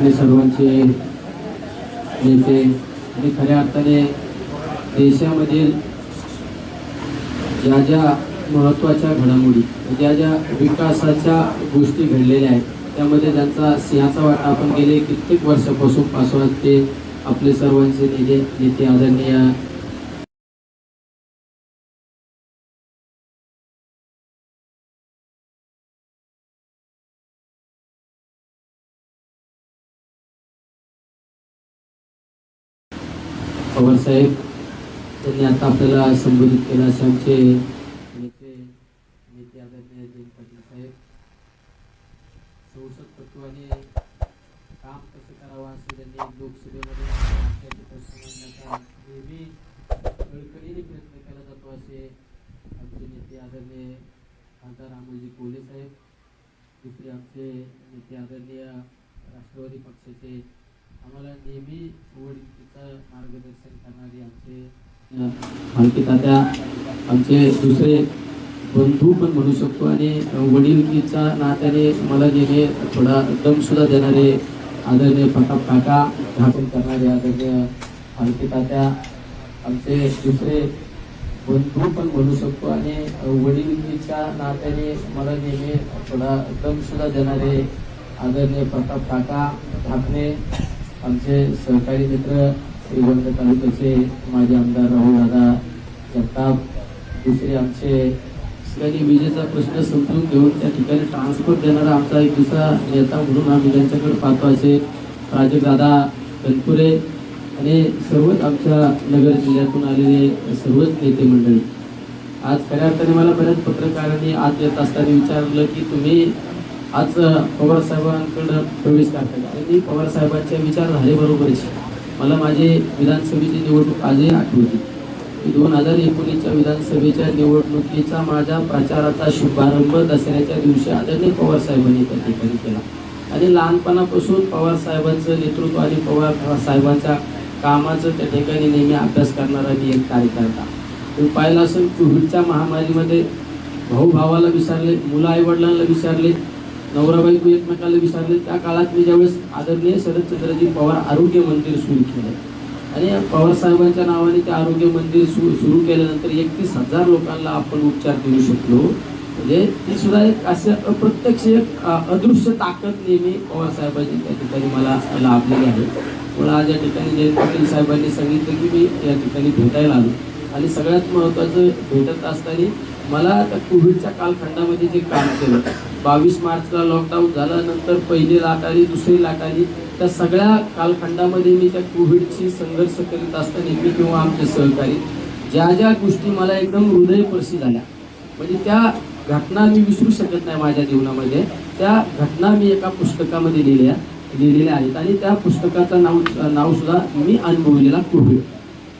आपले सर्वांचे नेते आणि खऱ्या अर्थाने देशामधील ज्या ज्या महत्त्वाच्या घडामोडी, ज्या ज्या विकासाच्या गोष्टी घडलेल्या आहेत, त्यामध्ये ज्यांचा सिंहाचा वाटा आपण गेले कित्येक वर्षापासून ते आपले सर्वांचे नेते आदरणीय पवार साहेब त्यांनी आता आपल्याला संबोधित केलं. असे आमचे नेते आदरणीय जयंत पाटील साहेब संसद तत्वाने काम कसं करावं असं त्यांनी लोकसभेमध्ये नेहमी कळकळीने प्रयत्न केला जातो असे आमचे नेते आदरणीय खासदार अमोलजी कोल्हे साहेब. दुसरे आमचे नेते आदरणीय राष्ट्रवादी पक्षाचे आम्हाला नेहमी वडीलकीचं मार्गदर्शन करणारे आमचे अंकितात्या, आमचे दुसरे बंधू पण म्हणू शकतो आणि वडीलकीचा नात्याने मला नेहमी थोडा दम सुद्धा देणारे आदरणीय प्रताप काका, भाषण करणारे आदरणीय अंकितात्या, आमचे दुसरे बंधू पण म्हणू शकतो आणि वडीलकीच्या नात्याने मला नेहमी थोडा दम सुद्धा देणारे आदरणीय प्रताप काका ढाकणे, आमचे सहकारी मित्र श्रीगोंदा तालुक्याचे माजी आमदार राहुल दादा जगताप, दुसरे आमचे ठिकाणी विजेचा प्रश्न समजून घेऊन त्या ठिकाणी ट्रान्सपोर्ट देणारा आमचा एक दुसरा नेता म्हणून आम्ही त्यांच्याकडे पाहतो असे प्राजक्तदादा कणपुरे आणि सर्वच आमच्या नगर जिल्ह्यातून आलेले सर्वच नेते मंडळी. आज खऱ्या अर्थाने मला बऱ्याच पत्रकारांनी आज येत असताना विचारलं की तुम्ही आज पवार साहेबांकडे प्रवेश करता. आणि पवार साहेबांचे विचार झाले बरोबरच. मला माझे विधानसभेची निवडणूक आजही आठवते. 2019च्या विधानसभेच्या निवडणुकीचा माझ्या प्रचाराचा शुभारंभ दसऱ्याच्या दिवशी आदरणीय पवार साहेबांनी त्या ठिकाणी केला आणि लहानपणापासून पवार साहेबांचं नेतृत्व आणि पवार साहेबांच्या कामाचं त्या ठिकाणी नेहमी अभ्यास करणारा मी एक कार्यकर्ता. तुम्ही पाहिलं असेल कोविडच्या महामारीमध्ये भाऊ भावाला विसरले, मुलं आईवडिलांना विसरले, नवरा बायको एकमेकाला विसरले. त्या काळात मी ज्यावेळेस आदरणीय शरदचंद्रजी पवार आरोग्य मंदिर सुरू केलं आणि पवार साहेबांच्या नावाने ते आरोग्य मंदिर सुरू केल्यानंतर 31,000 लोकांना आपण उपचार देऊ शकलो. म्हणजे ती सुद्धा एक असं अप्रत्यक्ष एक अदृश्य ताकद नेहमी पवार साहेबांची त्या ठिकाणी मला लाभलेली आहे. मला आज या ठिकाणी जयंत पाटील साहेबांनी सांगितलं की मी या ठिकाणी भेटायला आलो आणि सगळ्यात महत्त्वाचं भेटत असताना मला त्या कोविडच्या कालखंडामध्ये जे काम केलं, 22 मार्चला लॉकडाऊन झाल्यानंतर पहिली लाट आली, दुसरी लाट आली, त्या सगळ्या कालखंडामध्ये मी त्या कोविडशी संघर्ष करीत असताना मी किंवा आमचे सहकारी ज्या ज्या गोष्टी मला एकदम हृदयस्पर्शी झाल्या, म्हणजे त्या घटना मी विसरू शकत नाही माझ्या जीवनामध्ये. त्या घटना मी एका पुस्तकामध्ये लिहिलेल्या आहेत आणि त्या पुस्तकाचं नाव सुद्धा मी अनुभवलेला कोविड.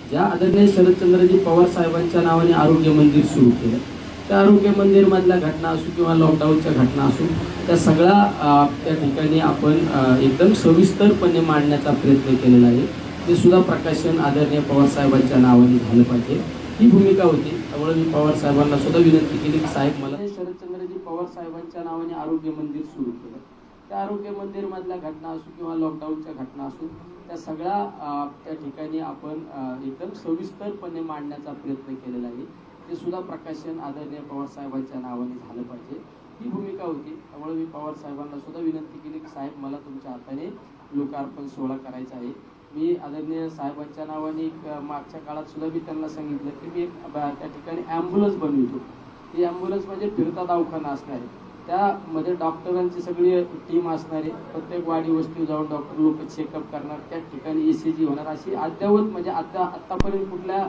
ज्या आदरणीय शरदचंद्रजी पवार साहेबांच्या नावाने आरोग्य मंदिर सुरू केलं, त्या आरोग्य मंदिरमधल्या घटना असो किंवा लॉकडाऊनच्या घटना असो, त्या सगळ्या त्या ठिकाणी आपण एकदम सविस्तरपणे मांडण्याचा प्रयत्न केलेला आहे. ते सुद्धा प्रकाशन आदरणीय पवार साहेबांच्या नावाने झालं पाहिजे, ही भूमिका होती. त्यामुळे मी पवार साहेबांना सुद्धा विनंती केली की साहेब मला शरदचंद्रजी पवार साहेबांच्या नावाने आरोग्य मंदिर सुरू केलं, त्या आरोग्य मंदिरमधल्या घटना असो किंवा लॉकडाऊनच्या घटना असो, त्या सगळ्या त्या ठिकाणी आपण एकदम सविस्तरपणे मांडण्याचा प्रयत्न केलेला आहे. ते सुद्धा प्रकाशन आदरणीय पवार साहेबांच्या नावाने झालं पाहिजे, ही भूमिका होती. त्यामुळे मी पवार साहेबांना सुद्धा विनंती केली की साहेब मला तुमच्या हाताने लोकार्पण सोहळा करायचा आहे. मी आदरणीय साहेबांच्या नावाने मागच्या काळात सुद्धा मी त्यांना सांगितलं की मी एक त्या ठिकाणी ॲम्ब्युलन्स बनवितो. ती ॲम्ब्युलन्स म्हणजे फिरता दवाखाना असणार आहे, त्यामध्ये डॉक्टरांची सगळी टीम असणार आहे. प्रत्येक वाडी वस्ती जाऊन डॉक्टर लोक चेकअप करणार, त्या ठिकाणी ECG होणार. अशी अद्ययावत म्हणजे आत्तापर्यंत कुठल्या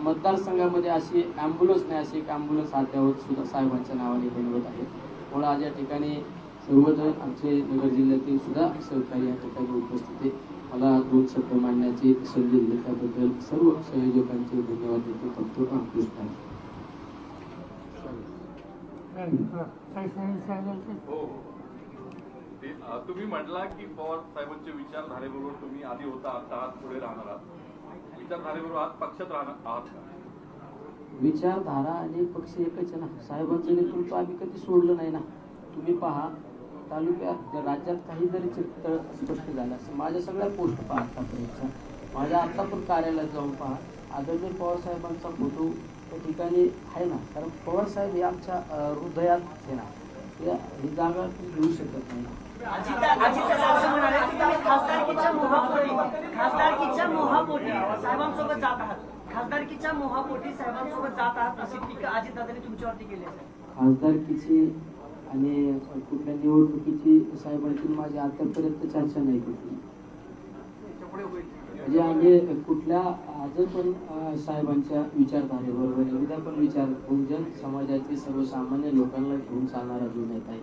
मतदारसंघामध्ये अशी ॲम्ब्युलन्स नाही, अशी एक ॲम्ब्युलन्स अद्ययावत सुद्धा साहेबांच्या नावाने बनवत आहे. म्हणून आज या ठिकाणी सर्वजण आमचे नगर जिल्ह्यातील सुद्धा सहकारी या ठिकाणी उपस्थित आहे. मला 2 शब्द मांडण्याची संधी दिली त्याबद्दल सर्व संयोजकांचे धन्यवाद देतो. फक्त कृष्ण. तुम्ही म्हटला की पवार साहेबांच्या विचारधारेबरोबर तुम्ही आधी होता, आता आज पुढे राहणार आहात. विचारधारेबरोबर आज पक्षात राहणार आहात का? विचारधारा आणि पक्ष एकच आहे ना. साहेबांचं नेतृत्व आम्ही कधी सोडलं नाही ना. तुम्ही पहा तालुक्यात राज्यात काही जरी चित्र स्पष्ट झालं असं माझ्या सगळ्या पोस्ट पहा आतापर्यंतच्या, माझ्या आता पण कार्यालयात जाऊन पहा, आदरणीय पवारसाहेबांचा फोटो त्या ठिकाणी आहे ना. कारण पवारसाहेब हे आमच्या हृदयात आहे ना, ही जागा तुम्ही घेऊ शकत नाही. खासदारकीच्या मोहापोटी साहेबांसोबत जात आहात, खासदारकीच्या मोहापोटी साहेबांसोबत जात आहात अशी टीका अजितदादांनी तुमच्यावरती केली आहे. खासदारकीची आणि कुठल्या निवडणुकीची साहेबांची माझी आतापर्यंत चर्चा नाही केली. म्हणजे आम्ही कुठल्या आज पण साहेबांच्या विचारधारेबरोबर आहे, उद्या पण विचार बहुजन समाजाचे सर्वसामान्य लोकांना घेऊन चालणारा जो नेता आहे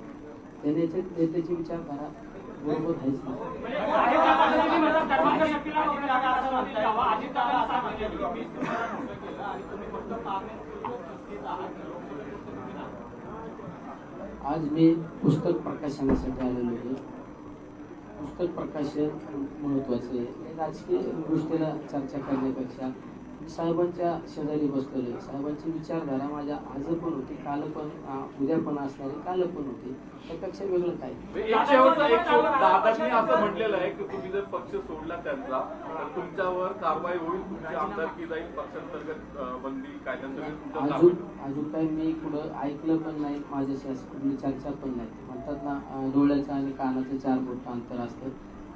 नेत्याची विचारधारा बरोबर आहेच ना. आज मी पुस्तक प्रकाशनासाठी आलेलो आहे. पुस्तक प्रकाशन महत्वाचे आहे. राजकीय गोष्टीला चर्चा करण्यापेक्षा साहेबांच्या शेजारी बसलेले, साहेबांची विचारधारा माझ्या आज पण होती, काल पण, उद्या पण असणारी, काल पण होती, त्यापेक्षा वेगळं काय. एक शेवटचा एक दादांनी असं म्हटलेलं आहे की तुम्ही जर पक्ष सोडला त्यांचा तर तुमच्यावर कारवाई होईल, तुमची आमदारकी जाईल, पक्षांतर्गत बंदी कायद्यांतर्गत. अजून काही मी कुठं ऐकलं पण नाही, माझ्याशी असं कुठली चर्चा पण नाही. म्हणतात ना डोळ्याचं आणि कानाचं 4 बोट अंतर असतं,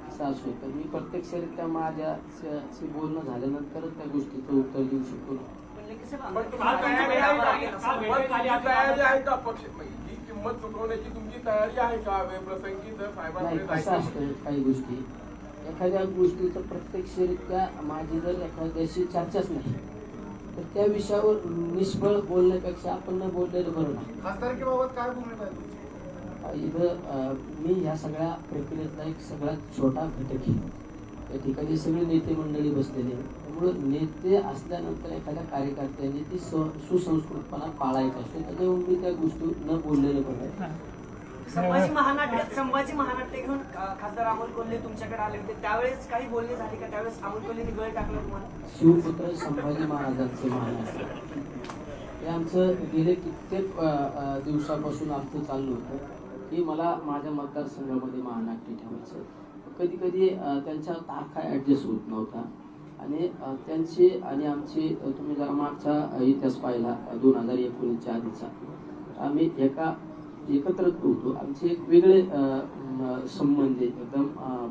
असं असू शकतं. मी प्रत्यक्षरित्या माझ्याशी बोलणं झाल्यानंतरच त्या गोष्टीचं उत्तर देऊ शकतो. ही किंमत चुकवण्याची तुमची तयारी आहे का वेळप्रसंगी जर नाही, कसं असतं काही गोष्टी, एखाद्या गोष्टीचं प्रत्यक्षरित्या माझी जर एखाद्याशी चर्चाच नाही तर त्या विषयावर निष्फळ बोलण्यापेक्षा आपण न बोललेलं बरं नाही. खासदारकीबाबत काय भूमिका आहे तुमची? इथं मी ह्या सगळ्या प्रक्रियेतला एक सगळ्यात छोटा घटक आहे. या ठिकाणी सगळे नेते मंडळी बसलेले आहेत. त्यामुळं नेते असल्यानंतर एखाद्या कार्यकर्त्यांनी ती सुसंस्कृतपणा पाळायचा असतो, त्याच्यामुळे मी त्या गोष्टी न बोललेलं बरं. संभाजी महानाट्य घेऊन खासदार अमोल कोल्हे तुमच्याकडे आले होते, त्यावेळेस काही बोलणी झाली का? त्यावेळेस अमोल कोल्हेंनी गळ टाकलं तुम्हाला? शिवपुत्र संभाजी महाराजांचे महानाट्य हे आमचं गेले कित्येक दिवसापासून आमचं चाललं होतं की मला माझ्या मतदारसंघामध्ये महानाट्य ठेवायचं. कधी कधी त्यांच्या तारखा ॲडजस्ट होत नव्हता आणि त्यांचे आणि आमचे, तुम्ही जरा मागचा इतिहास पाहिला 2019च्या आधीचा, आम्ही एकत्रच होतो. आमचे एक वेगळे संबंध आहे, एकदम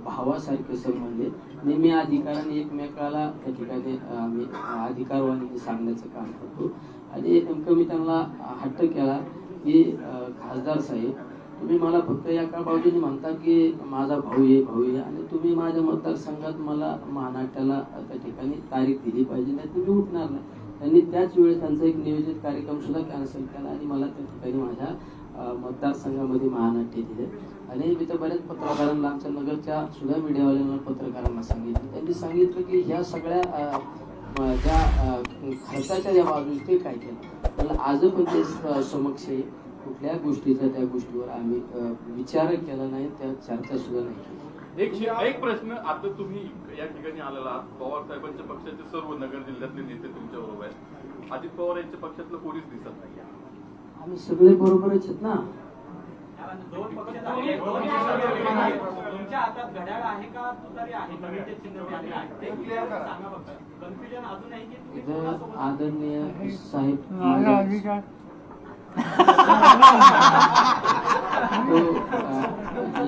भावासारखे संबंध आहे. नेहमी अधिकाराने एकमेकाला त्या ठिकाणी आम्ही अधिकारवाणी सांगण्याचं काम करतो. आणि नेमकं मी त्यांना हट्ट केला की खासदार साहेब, तुम्ही मला फक्त एका बाजूने म्हणता की माझा भाऊ आहे आणि तुम्ही माझ्या मतदारसंघात मला महानाट्याला त्या ठिकाणी तारीख दिली पाहिजे, नाही तुम्ही उठणार नाही. त्यांनी त्याच वेळेस त्यांचा एक नियोजित कार्यक्रम सुद्धा कॅन्सल केला आणि मला त्या ठिकाणी माझ्या मतदारसंघामध्ये महानाट्य दिले. आणि मी तर बऱ्याच पत्रकारांना, आमच्या नगरच्या सुद्धा मीडियावाल्यांना, पत्रकारांना सांगितलं. त्यांनी सांगितलं की ह्या सगळ्या ज्या खर्चाच्या ज्या बाजू ते काय केलं, त्याला आज पण ते समक्ष आहे. कुठल्या गोष्टीचा त्या गोष्टीवर आम्ही विचार केला नाही, त्या चर्चा सुद्धा नाही केली. एक प्रश्न, आता तुम्ही या ठिकाणी आलेला आहात, पवार साहेबांच्या पक्षाचे सर्व नगर जिल्ह्यातले नेते तुमच्या बरोबर आहेत, अजित पवार यांच्या पक्षातलं कोणीच दिसत नाही. आम्ही सगळे बरोबरच आहेत ना. तुमच्या हातात घड्याळ आहे का तुतारी आहे? इथं आदरणीय साहेब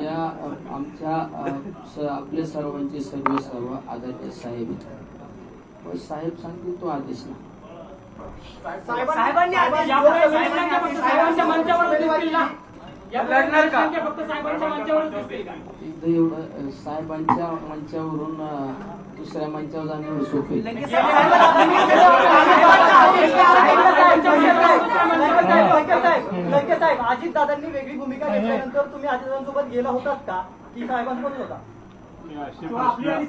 या आमच्या आपल्या सर्वांचे सर्व आदरणीय साहेब आहेत. मग साहेब सांगतील तो आदेश ना. साहेबांनी साहेबांच्या मंचावर दिसतील ना? लढणार का? फक्त साहेबांच्या मंचावरच दिसतील का? इथं एवढं साहेबांच्या मंचावरून दुसऱ्या मंचावर जाणं सोपे. अजित दादांनी वेगळी भूमिका घेतल्यानंतर तुम्ही अजितदादांसोबत गेला होतात का की साहेबांसोबत होता?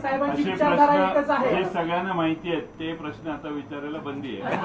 साहेबांची विचारधारा एकच आहे. हे सगळ्यांना माहिती आहे, ते प्रश्न आता विचारायला बंदी आहे.